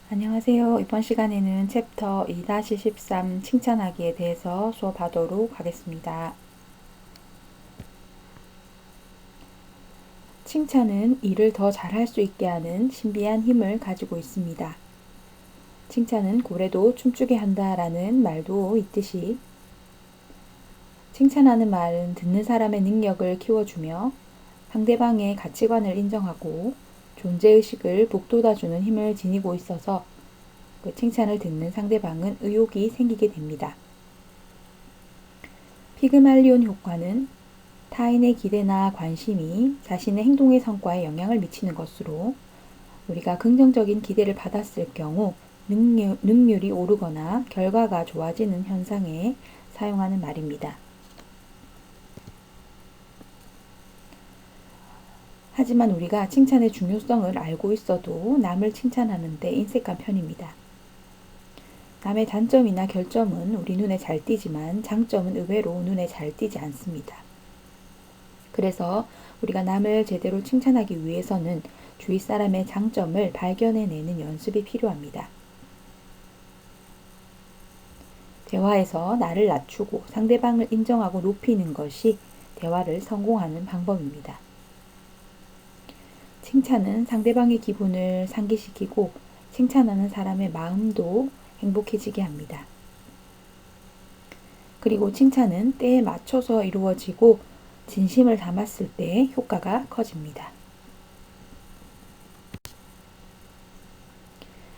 안녕하세요. 이번 시간에는 챕터 2-13 칭찬하기에 대해서 수업하도록 하겠습니다. 칭찬은 일을 더 잘할 수 있게 하는 신비한 힘을 가지고 있습니다. 칭찬은 고래도 춤추게 한다라는 말도 있듯이 칭찬하는 말은 듣는 사람의 능력을 키워주며 상대방의 가치관을 인정하고 존재의식을 북돋아주는 힘을 지니고 있어서 그 칭찬을 듣는 상대방은 의욕이 생기게 됩니다. 피그말리온 효과는 타인의 기대나 관심이 자신의 행동의 성과에 영향을 미치는 것으로 우리가 긍정적인 기대를 받았을 경우 능률이 오르거나 결과가 좋아지는 현상에 사용하는 말입니다. 하지만 우리가 칭찬의 중요성을 알고 있어도 남을 칭찬하는 데 인색한 편입니다. 남의 단점이나 결점은 우리 눈에 잘 띄지만 장점은 의외로 눈에 잘 띄지 않습니다. 그래서 우리가 남을 제대로 칭찬하기 위해서는 주위 사람의 장점을 발견해내는 연습이 필요합니다. 대화에서 나를 낮추고 상대방을 인정하고 높이는 것이 대화를 성공하는 방법입니다. 칭찬은 상대방의 기분을 상기시키고 칭찬하는 사람의 마음도 행복해지게 합니다. 그리고 칭찬은 때에 맞춰서 이루어지고 진심을 담았을 때 효과가 커집니다.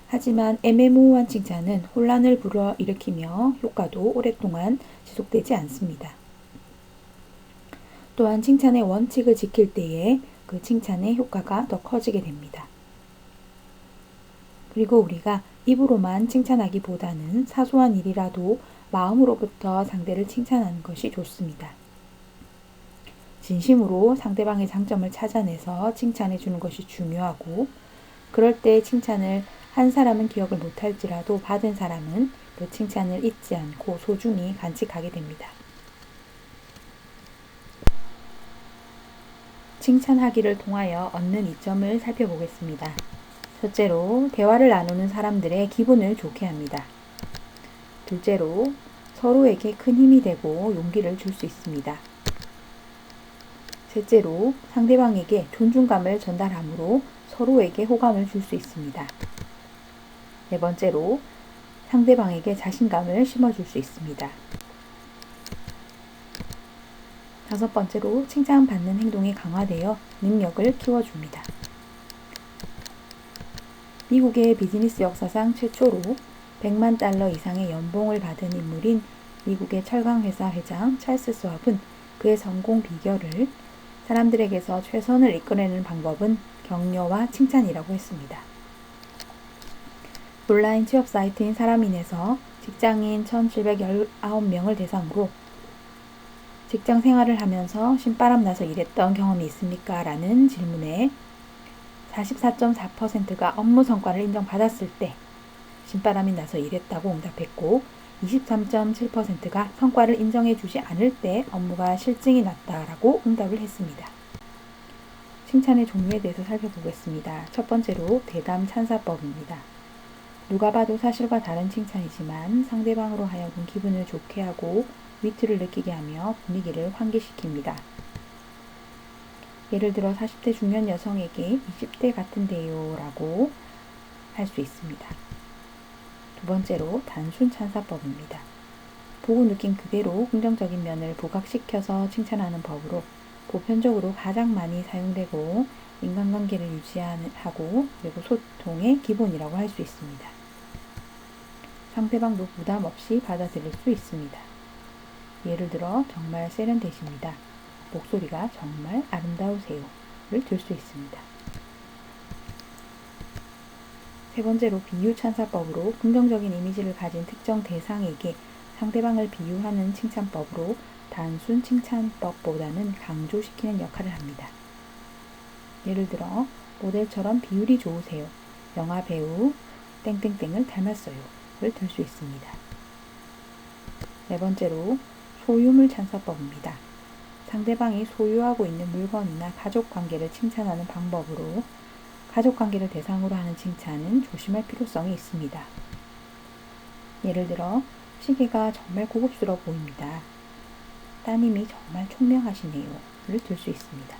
하지만 애매모호한 칭찬은 혼란을 불어일으키며 효과도 오랫동안 지속되지 않습니다. 또한 칭찬의 원칙을 지킬 때에 그 칭찬의 효과가 더 커지게 됩니다. 그리고 우리가 입으로만 칭찬하기보다는 사소한 일이라도 마음으로부터 상대를 칭찬하는 것이 좋습니다. 진심으로 상대방의 장점을 찾아내서 칭찬해 주는 것이 중요하고, 그럴 때 칭찬을 한 사람은 기억을 못할지라도 받은 사람은 그 칭찬을 잊지 않고 소중히 간직하게 됩니다. 칭찬하기를 통하여 얻는 이점을 살펴보겠습니다. 첫째로, 대화를 나누는 사람들의 기분을 좋게 합니다. 둘째로, 서로에게 큰 힘이 되고 용기를 줄 수 있습니다. 셋째로, 상대방에게 존중감을 전달하므로 서로에게 호감을 줄 수 있습니다. 네 번째로, 상대방에게 자신감을 심어줄 수 있습니다. 다섯 번째로, 칭찬받는 행동이 강화되어 능력을 키워줍니다. 미국의 비즈니스 역사상 최초로 100만 달러 이상의 연봉을 받은 인물인 미국의 철강회사 회장 찰스 스왑은 그의 성공 비결을 사람들에게서 최선을 이끌어내는 방법은 격려와 칭찬이라고 했습니다. 온라인 취업 사이트인 사람인에서 직장인 1,719명을 대상으로 직장 생활을 하면서 신바람 나서 일했던 경험이 있습니까? 라는 질문에 44.4%가 업무 성과를 인정받았을 때 신바람이 나서 일했다고 응답했고, 23.7%가 성과를 인정해 주지 않을 때 업무가 실증이 났다라고 응답을 했습니다. 칭찬의 종류에 대해서 살펴보겠습니다. 첫 번째로 대담 찬사법입니다. 누가 봐도 사실과 다른 칭찬이지만 상대방으로 하여금 기분을 좋게 하고 위트를 느끼게 하며 분위기를 환기시킵니다. 예를 들어 40대 중년 여성에게 20대 같은데요 라고 할 수 있습니다. 두 번째로 단순 찬사법입니다. 보고 느낀 그대로 긍정적인 면을 부각시켜서 칭찬하는 법으로 보편적으로 가장 많이 사용되고 인간관계를 유지하고 그리고 소통의 기본이라고 할 수 있습니다. 상대방도 부담 없이 받아들일 수 있습니다. 예를 들어 정말 세련되십니다. 목소리가 정말 아름다우세요를 들 수 있습니다. 세 번째로 비유 찬사법으로 긍정적인 이미지를 가진 특정 대상에게 상대방을 비유하는 칭찬법으로 단순 칭찬법보다는 강조시키는 역할을 합니다. 예를 들어 모델처럼 비율이 좋으세요. 영화 배우 땡땡땡을 닮았어요를 들 수 있습니다. 네 번째로 소유물 찬사법입니다. 상대방이 소유하고 있는 물건이나 가족 관계를 칭찬하는 방법으로 가족관계를 대상으로 하는 칭찬은 조심할 필요성이 있습니다. 예를 들어 시계가 정말 고급스러워 보입니다. 따님이 정말 총명하시네요. 를 들 수 있습니다.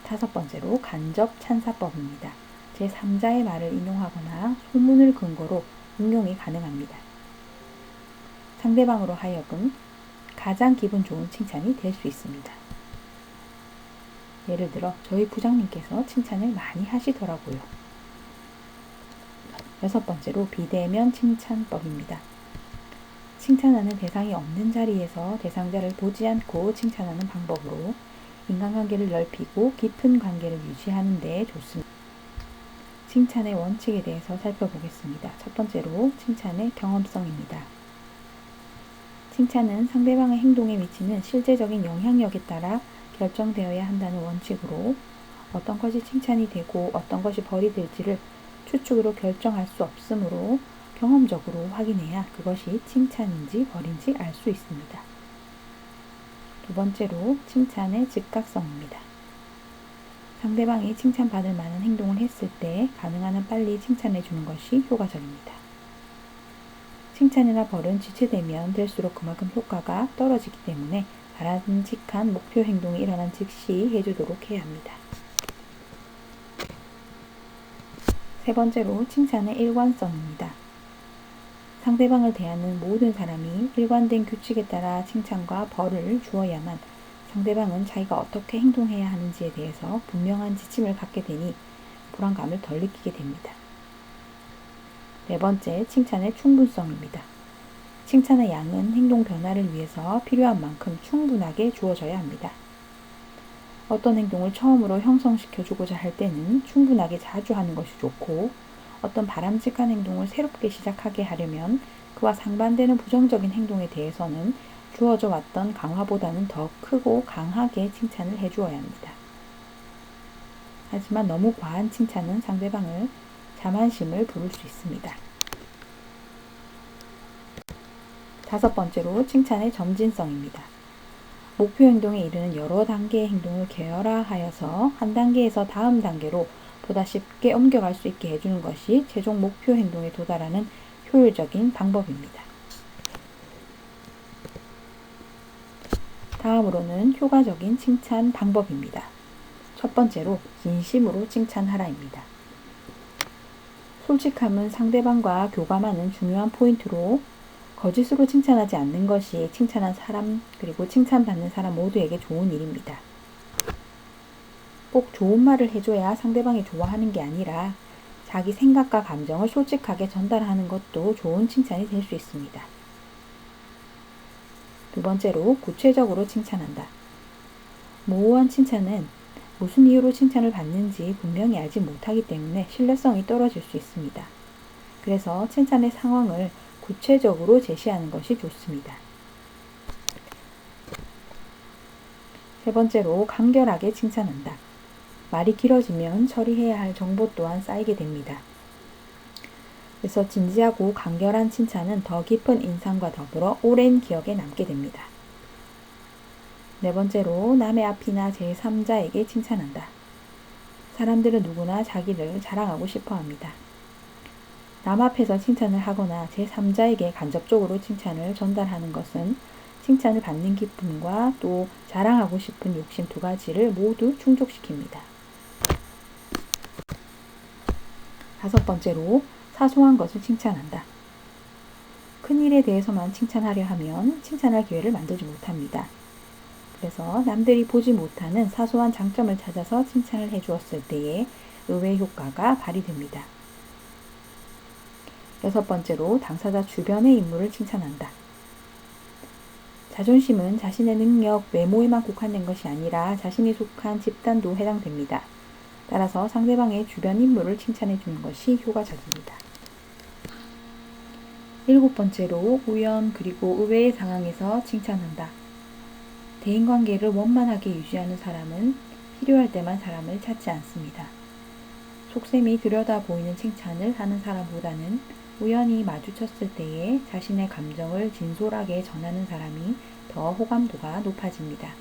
다섯 번째로 간접 찬사법입니다. 제3자의 말을 인용하거나 소문을 근거로 응용이 가능합니다. 상대방으로 하여금 가장 기분 좋은 칭찬이 될 수 있습니다. 예를 들어 저희 부장님께서 칭찬을 많이 하시더라고요. 여섯 번째로 비대면 칭찬법입니다. 칭찬하는 대상이 없는 자리에서 대상자를 보지 않고 칭찬하는 방법으로 인간관계를 넓히고 깊은 관계를 유지하는 데 좋습니다. 칭찬의 원칙에 대해서 살펴보겠습니다. 첫 번째로 칭찬의 경험성입니다. 칭찬은 상대방의 행동에 미치는 실제적인 영향력에 따라 결정되어야 한다는 원칙으로 어떤 것이 칭찬이 되고 어떤 것이 벌이 될지를 추측으로 결정할 수 없으므로 경험적으로 확인해야 그것이 칭찬인지 벌인지 알 수 있습니다. 두 번째로 칭찬의 즉각성입니다. 상대방이 칭찬받을 만한 행동을 했을 때 가능한 한 빨리 칭찬해 주는 것이 효과적입니다. 칭찬이나 벌은 지체되면 될수록 그만큼 효과가 떨어지기 때문에 바람직한 목표 행동이 일어난 즉시 해주도록 해야 합니다. 세 번째로 칭찬의 일관성입니다. 상대방을 대하는 모든 사람이 일관된 규칙에 따라 칭찬과 벌을 주어야만 상대방은 자기가 어떻게 행동해야 하는지에 대해서 분명한 지침을 갖게 되니 불안감을 덜 느끼게 됩니다. 네 번째, 칭찬의 충분성입니다. 칭찬의 양은 행동 변화를 위해서 필요한 만큼 충분하게 주어져야 합니다. 어떤 행동을 처음으로 형성시켜 주고자 할 때는 충분하게 자주 하는 것이 좋고 어떤 바람직한 행동을 새롭게 시작하게 하려면 그와 상반되는 부정적인 행동에 대해서는 주어져 왔던 강화보다는 더 크고 강하게 칭찬을 해주어야 합니다. 하지만 너무 과한 칭찬은 상대방을 자만심을 부를 수 있습니다. 다섯 번째로 칭찬의 점진성입니다. 목표 행동에 이르는 여러 단계의 행동을 계열화하여서 한 단계에서 다음 단계로 보다 쉽게 옮겨갈 수 있게 해주는 것이 최종 목표 행동에 도달하는 효율적인 방법입니다. 다음으로는 효과적인 칭찬 방법입니다. 첫 번째로 진심으로 칭찬하라입니다. 솔직함은 상대방과 교감하는 중요한 포인트로 거짓으로 칭찬하지 않는 것이 칭찬한 사람 그리고 칭찬받는 사람 모두에게 좋은 일입니다. 꼭 좋은 말을 해줘야 상대방이 좋아하는 게 아니라 자기 생각과 감정을 솔직하게 전달하는 것도 좋은 칭찬이 될 수 있습니다. 두 번째로 구체적으로 칭찬한다. 모호한 칭찬은 무슨 이유로 칭찬을 받는지 분명히 알지 못하기 때문에 신뢰성이 떨어질 수 있습니다. 그래서 칭찬의 상황을 구체적으로 제시하는 것이 좋습니다. 세 번째로 간결하게 칭찬한다. 말이 길어지면 처리해야 할 정보 또한 쌓이게 됩니다. 그래서 진지하고 간결한 칭찬은 더 깊은 인상과 더불어 오랜 기억에 남게 됩니다. 네 번째로 남의 앞이나 제3자에게 칭찬한다. 사람들은 누구나 자기를 자랑하고 싶어 합니다. 남 앞에서 칭찬을 하거나 제3자에게 간접적으로 칭찬을 전달하는 것은 칭찬을 받는 기쁨과 또 자랑하고 싶은 욕심 두 가지를 모두 충족시킵니다. 다섯 번째로 사소한 것을 칭찬한다. 큰 일에 대해서만 칭찬하려 하면 칭찬할 기회를 만들지 못합니다. 그래서 남들이 보지 못하는 사소한 장점을 찾아서 칭찬을 해주었을 때에 의외의 효과가 발휘됩니다. 여섯 번째로 당사자 주변의 인물을 칭찬한다. 자존심은 자신의 능력, 외모에만 국한된 것이 아니라 자신이 속한 집단도 해당됩니다. 따라서 상대방의 주변 인물을 칭찬해 주는 것이 효과적입니다. 일곱 번째로 우연 그리고 의외의 상황에서 칭찬한다. 대인관계를 원만하게 유지하는 사람은 필요할 때만 사람을 찾지 않습니다. 속셈이 들여다 보이는 칭찬을 하는 사람보다는 우연히 마주쳤을 때에 자신의 감정을 진솔하게 전하는 사람이 더 호감도가 높아집니다.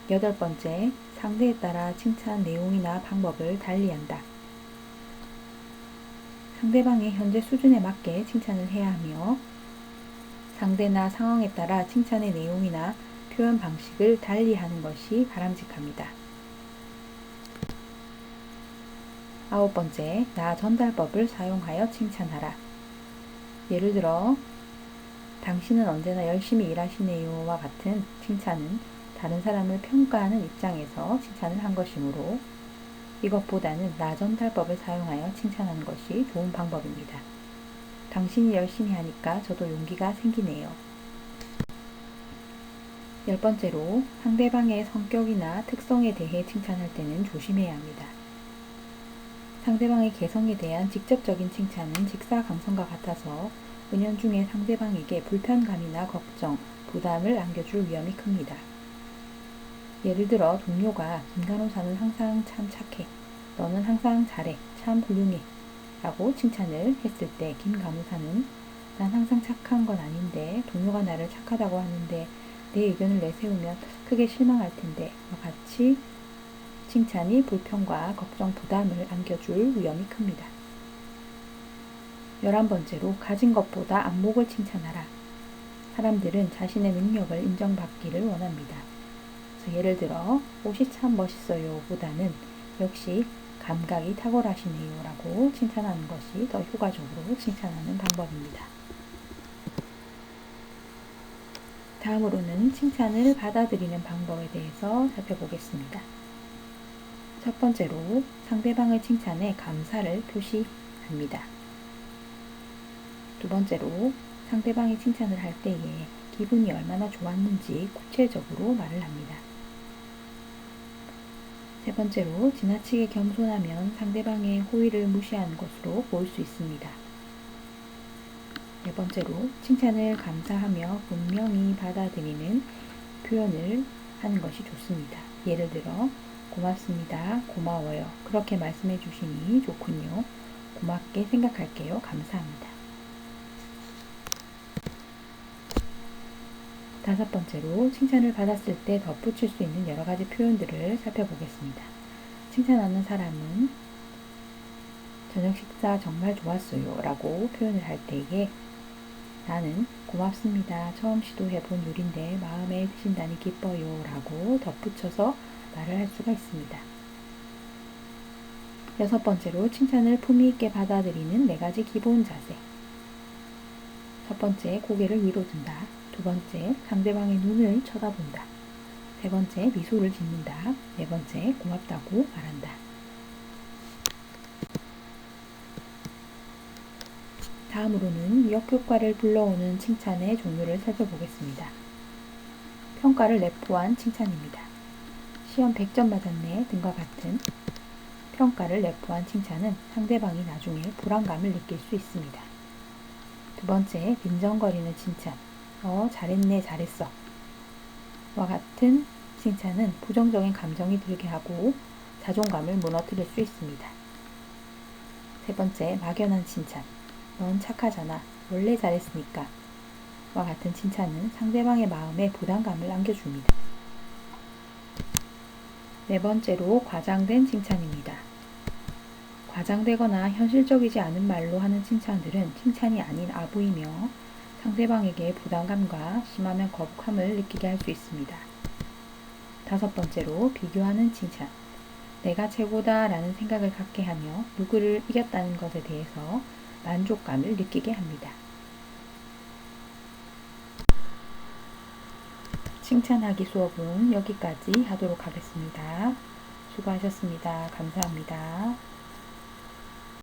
8번째, 상대에 따라 칭찬 내용이나 방법을 달리한다. 상대방의 현재 수준에 맞게 칭찬을 해야 하며 상대나 상황에 따라 칭찬의 내용이나 표현 방식을 달리하는 것이 바람직합니다. 9번째, 나 전달법을 사용하여 칭찬하라. 예를 들어 당신은 언제나 열심히 일하시네요와 같은 칭찬은 다른 사람을 평가하는 입장에서 칭찬을 한 것이므로 이것보다는 나 전달법을 사용하여 칭찬하는 것이 좋은 방법입니다. 당신이 열심히 하니까 저도 용기가 생기네요. 10번째로 상대방의 성격이나 특성에 대해 칭찬할 때는 조심해야 합니다. 상대방의 개성에 대한 직접적인 칭찬은 직사광선과 같아서 은연중에 상대방에게 불편감이나 걱정, 부담을 안겨줄 위험이 큽니다. 예를 들어 동료가 김 간호사는 항상 참 착해, 너는 항상 잘해, 참 훌륭해 라고 칭찬을 했을 때 김 간호사는 난 항상 착한 건 아닌데 동료가 나를 착하다고 하는데 내 의견을 내세우면 크게 실망할 텐데 와 같이 칭찬이 불편과 걱정, 부담을 안겨줄 위험이 큽니다. 11번째로 가진 것보다 안목을 칭찬하라. 사람들은 자신의 능력을 인정받기를 원합니다. 그래서 예를 들어 옷이 참 멋있어요 보다는 역시 감각이 탁월하시네요 라고 칭찬하는 것이 더 효과적으로 칭찬하는 방법입니다. 다음으로는 칭찬을 받아들이는 방법에 대해서 살펴보겠습니다. 첫 번째로 상대방의 칭찬에 감사를 표시합니다. 두 번째로 상대방이 칭찬을 할 때에 기분이 얼마나 좋았는지 구체적으로 말을 합니다. 세 번째로 지나치게 겸손하면 상대방의 호의를 무시하는 것으로 보일 수 있습니다. 네 번째로 칭찬을 감사하며 분명히 받아들이는 표현을 하는 것이 좋습니다. 예를 들어 고맙습니다. 고마워요. 그렇게 말씀해 주시니 좋군요. 고맙게 생각할게요. 감사합니다. 다섯 번째로 칭찬을 받았을 때 덧붙일 수 있는 여러 가지 표현들을 살펴보겠습니다. 칭찬하는 사람은 저녁 식사 정말 좋았어요 라고 표현을 할 때에 나는 고맙습니다. 처음 시도해본 요리인데 마음에 드신다니 기뻐요 라고 덧붙여서 말을 할 수가 있습니다. 여섯 번째로 칭찬을 품위 있게 받아들이는 4가지 기본 자세. 첫 번째, 고개를 위로 든다. 두 번째, 상대방의 눈을 쳐다본다. 세 번째, 미소를 짓는다. 네 번째, 고맙다고 말한다. 다음으로는 역효과를 불러오는 칭찬의 종류를 살펴보겠습니다. 평가를 내포한 칭찬입니다. 시험 100점 맞았네 등과 같은 평가를 내포한 칭찬은 상대방이 나중에 불안감을 느낄 수 있습니다. 두 번째, 빈정거리는 칭찬. 잘했네, 잘했어. 와 같은 칭찬은 부정적인 감정이 들게 하고 자존감을 무너뜨릴 수 있습니다. 세 번째, 막연한 칭찬. 넌 착하잖아. 원래 잘했으니까. 와 같은 칭찬은 상대방의 마음에 부담감을 안겨줍니다. 네 번째로, 과장된 칭찬입니다. 과장되거나 현실적이지 않은 말로 하는 칭찬들은 칭찬이 아닌 아부이며 상대방에게 부담감과 심하면 거북함을 느끼게 할 수 있습니다. 다섯 번째로, 비교하는 칭찬. 내가 최고다 라는 생각을 갖게 하며 누구를 이겼다는 것에 대해서 만족감을 느끼게 합니다. 칭찬하기 수업은 여기까지 하도록 하겠습니다. 수고하셨습니다. 감사합니다.